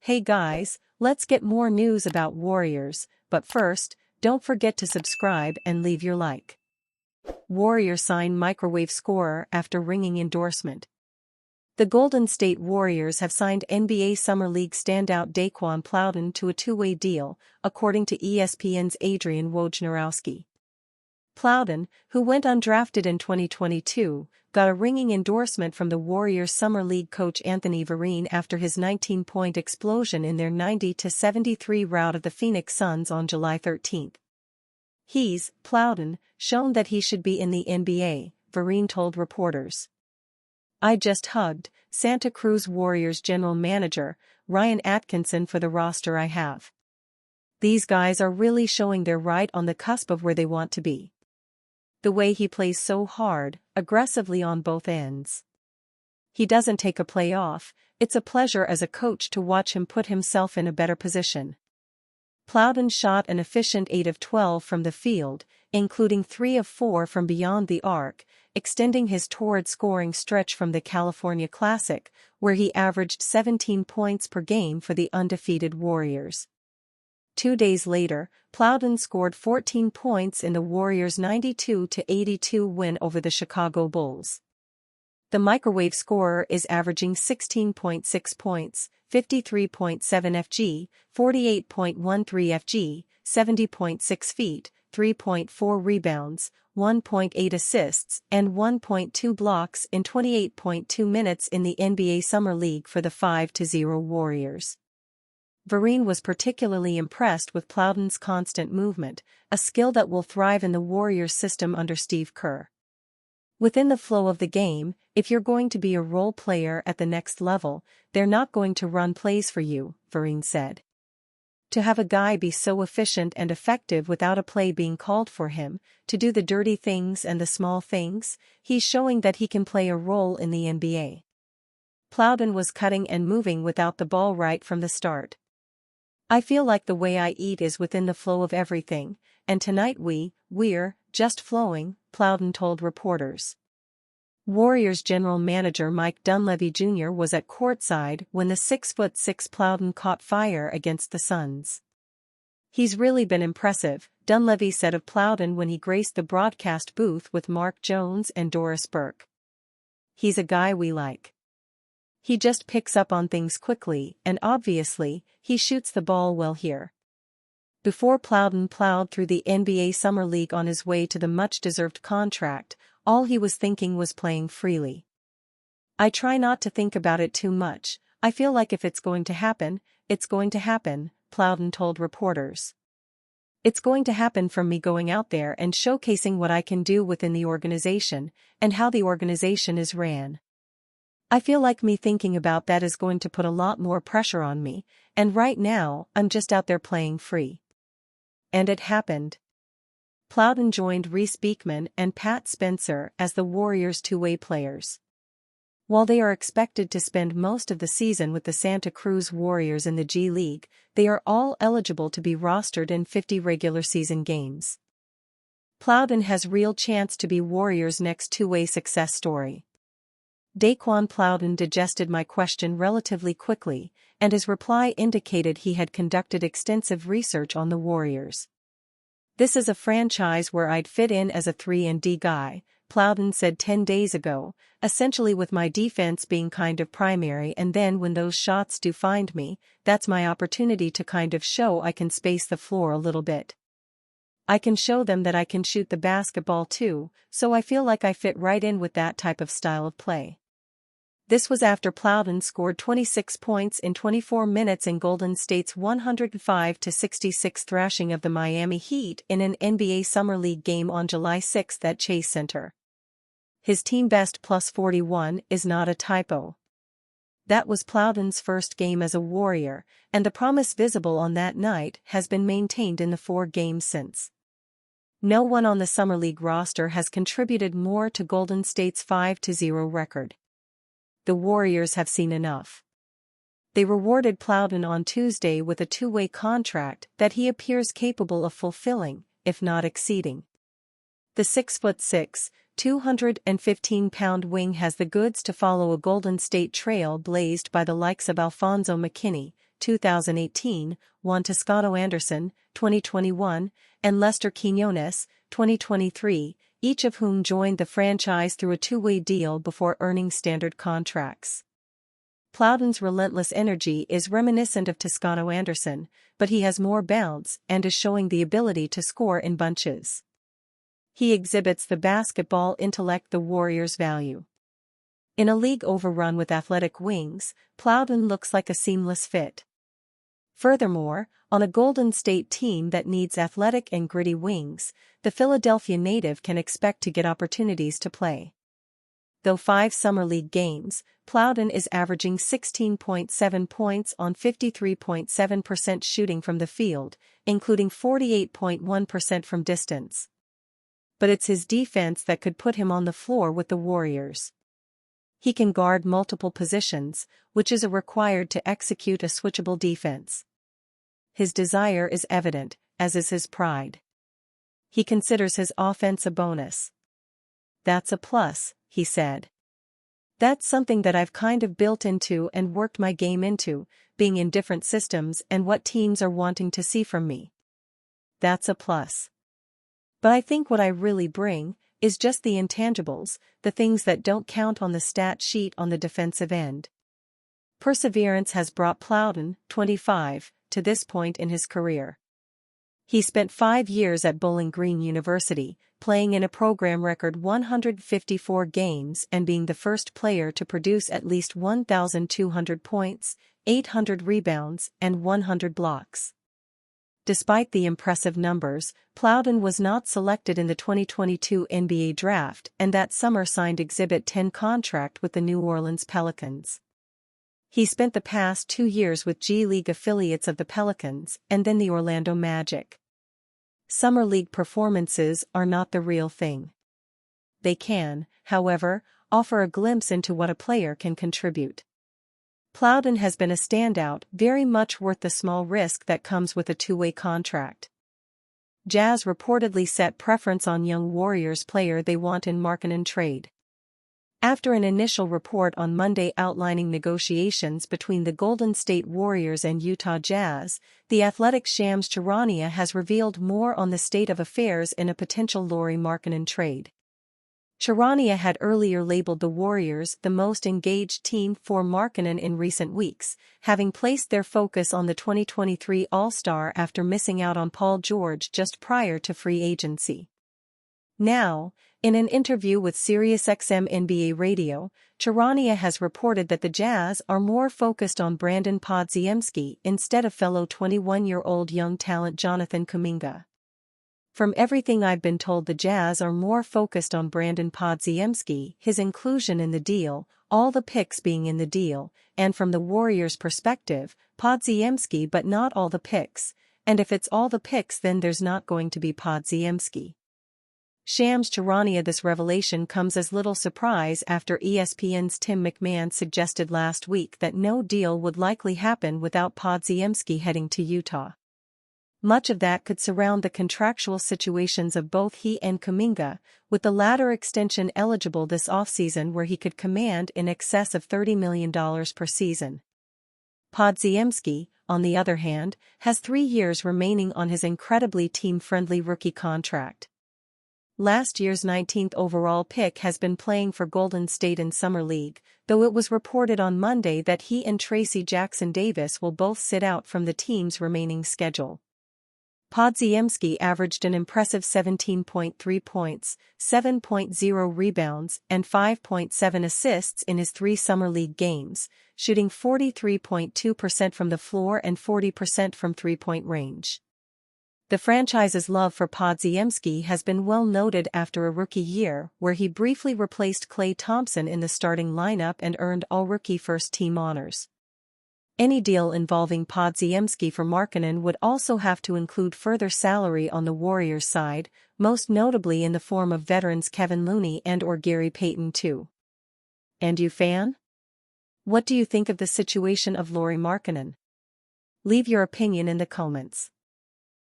Hey guys, let's get more news about Warriors, but first, don't forget to subscribe and leave your like. Warriors sign microwave scorer after ringing endorsement. The Golden State Warriors have signed NBA Summer League standout Daquan Plowden to a two-way deal, according to ESPN's Adrian Wojnarowski. Plowden, who went undrafted in 2022, got a ringing endorsement from the Warriors Summer League coach Anthony Vereen after his 19-point explosion in their 90-73 rout of the Phoenix Suns on July 13. He's, Plowden, shown that he should be in the NBA, Vereen told reporters. I just hugged Santa Cruz Warriors general manager, Ryan Atkinson, for the roster I have. These guys are really showing they're right on the cusp of where they want to be. The way he plays so hard, aggressively on both ends. He doesn't take a play off. It's a pleasure as a coach to watch him put himself in a better position. Plowden shot an efficient 8 of 12 from the field, including 3 of 4 from beyond the arc, extending his torrid scoring stretch from the California Classic, where he averaged 17 points per game for the undefeated Warriors. 2 days later, Plowden scored 14 points in the Warriors' 92-82 win over the Chicago Bulls. The microwave scorer is averaging 16.6 points, 53.7 FG, 48.13 FG, 70.6 feet, 3.4 rebounds, 1.8 assists, and 1.2 blocks in 28.2 minutes in the NBA Summer League for the 5-0 Warriors. Vereen was particularly impressed with Plowden's constant movement, a skill that will thrive in the Warriors system under Steve Kerr. Within the flow of the game, if you're going to be a role player at the next level, they're not going to run plays for you, Vereen said. To have a guy be so efficient and effective without a play being called for him, to do the dirty things and the small things, he's showing that he can play a role in the NBA. Plowden was cutting and moving without the ball right from the start. I feel like the way I eat is within the flow of everything, and tonight we're just flowing, Plowden told reporters. Warriors general manager Mike Dunleavy Jr. was at courtside when the 6'6" Plowden caught fire against the Suns. He's really been impressive, Dunleavy said of Plowden when he graced the broadcast booth with Mark Jones and Doris Burke. He's a guy we like. He just picks up on things quickly, and obviously, he shoots the ball well here. Before Plowden plowed through the NBA Summer League on his way to the much-deserved contract, all he was thinking was playing freely. I try not to think about it too much. I feel like if it's going to happen, it's going to happen, Plowden told reporters. It's going to happen from me going out there and showcasing what I can do within the organization, and how the organization is ran. I feel like me thinking about that is going to put a lot more pressure on me, and right now, I'm just out there playing free. And it happened. Plowden joined Reese Beekman and Pat Spencer as the Warriors' two-way players. While they are expected to spend most of the season with the Santa Cruz Warriors in the G League, they are all eligible to be rostered in 50 regular season games. Plowden has real chance to be Warriors' next two-way success story. Daquan Plowden digested my question relatively quickly, and his reply indicated he had conducted extensive research on the Warriors. This is a franchise where I'd fit in as a 3-and-D guy, Plowden said 10 days ago, essentially with my defense being kind of primary, and then when those shots do find me, that's my opportunity to kind of show I can space the floor a little bit. I can show them that I can shoot the basketball too, so I feel like I fit right in with that type of style of play. This was after Plowden scored 26 points in 24 minutes in Golden State's 105-66 thrashing of the Miami Heat in an NBA Summer League game on July 6 at Chase Center. His team best +41 is not a typo. That was Plowden's first game as a Warrior, and the promise visible on that night has been maintained in the 4 games since. No one on the Summer League roster has contributed more to Golden State's 5-0 record. The Warriors have seen enough. They rewarded Plowden on Tuesday with a two-way contract that he appears capable of fulfilling, if not exceeding. The 6'6", 215-pound wing has the goods to follow a Golden State trail blazed by the likes of Alfonso McKinney, 2018, Juan Toscano Anderson, 2021, and Lester Quinones, 2023, each of whom joined the franchise through a two-way deal before earning standard contracts. Plowden's relentless energy is reminiscent of Toscano Anderson, but he has more bounce and is showing the ability to score in bunches. He exhibits the basketball intellect the Warriors value. In a league overrun with athletic wings, Plowden looks like a seamless fit. Furthermore, on a Golden State team that needs athletic and gritty wings, the Philadelphia native can expect to get opportunities to play. Though 5 Summer League games, Plowden is averaging 16.7 points on 53.7% shooting from the field, including 48.1% from distance. But it's his defense that could put him on the floor with the Warriors. He can guard multiple positions, which is required to execute a switchable defense. His desire is evident, as is his pride. He considers his offense a bonus. "That's a plus," he said. "That's something that I've kind of built into and worked my game into, being in different systems and what teams are wanting to see from me. That's a plus. But I think what I really bring is just the intangibles, the things that don't count on the stat sheet on the defensive end." Perseverance has brought Plowden, 25, to this point in his career. He spent 5 years at Bowling Green University, playing in a program record 154 games and being the first player to produce at least 1,200 points, 800 rebounds, and 100 blocks. Despite the impressive numbers, Plowden was not selected in the 2022 NBA draft and that summer signed Exhibit 10 contract with the New Orleans Pelicans. He spent the past 2 years with G League affiliates of the Pelicans and then the Orlando Magic. Summer League performances are not the real thing. They can, however, offer a glimpse into what a player can contribute. Plowden has been a standout, very much worth the small risk that comes with a two-way contract. Jazz reportedly set preference on young Warriors player they want in Markkanen trade. After an initial report on Monday outlining negotiations between the Golden State Warriors and Utah Jazz, the Athletic Shams Charania has revealed more on the state of affairs in a potential Lauri Markkanen trade. Charania had earlier labeled the Warriors the most engaged team for Markkanen in recent weeks, having placed their focus on the 2023 All-Star after missing out on Paul George just prior to free agency. Now, in an interview with SiriusXM NBA Radio, Charania has reported that the Jazz are more focused on Brandon Podziemski instead of fellow 21-year-old young talent Jonathan Kuminga. "From everything I've been told, the Jazz are more focused on Brandon Podziemski, his inclusion in the deal, all the picks being in the deal, and from the Warriors' perspective, Podziemski but not all the picks, and if it's all the picks then there's not going to be Podziemski." Shams Charania. This revelation comes as little surprise after ESPN's Tim McMahon suggested last week that no deal would likely happen without Podziemski heading to Utah. Much of that could surround the contractual situations of both he and Kuminga, with the latter extension eligible this offseason where he could command in excess of $30 million per season. Podziemski, on the other hand, has 3 years remaining on his incredibly team-friendly rookie contract. Last year's 19th overall pick has been playing for Golden State in Summer League, though it was reported on Monday that he and Tracy Jackson-Davis will both sit out from the team's remaining schedule. Podziemski averaged an impressive 17.3 points, 7.0 rebounds, and 5.7 assists in his 3 Summer League games, shooting 43.2% from the floor and 40% from three-point range. The franchise's love for Podziemski has been well noted after a rookie year where he briefly replaced Klay Thompson in the starting lineup and earned all-rookie first-team honors. Any deal involving Podziemski for Markkanen would also have to include further salary on the Warriors' side, most notably in the form of veterans Kevin Looney and/or Gary Payton too. And you fan? What do you think of the situation of Lauri Markkanen? Leave your opinion in the comments.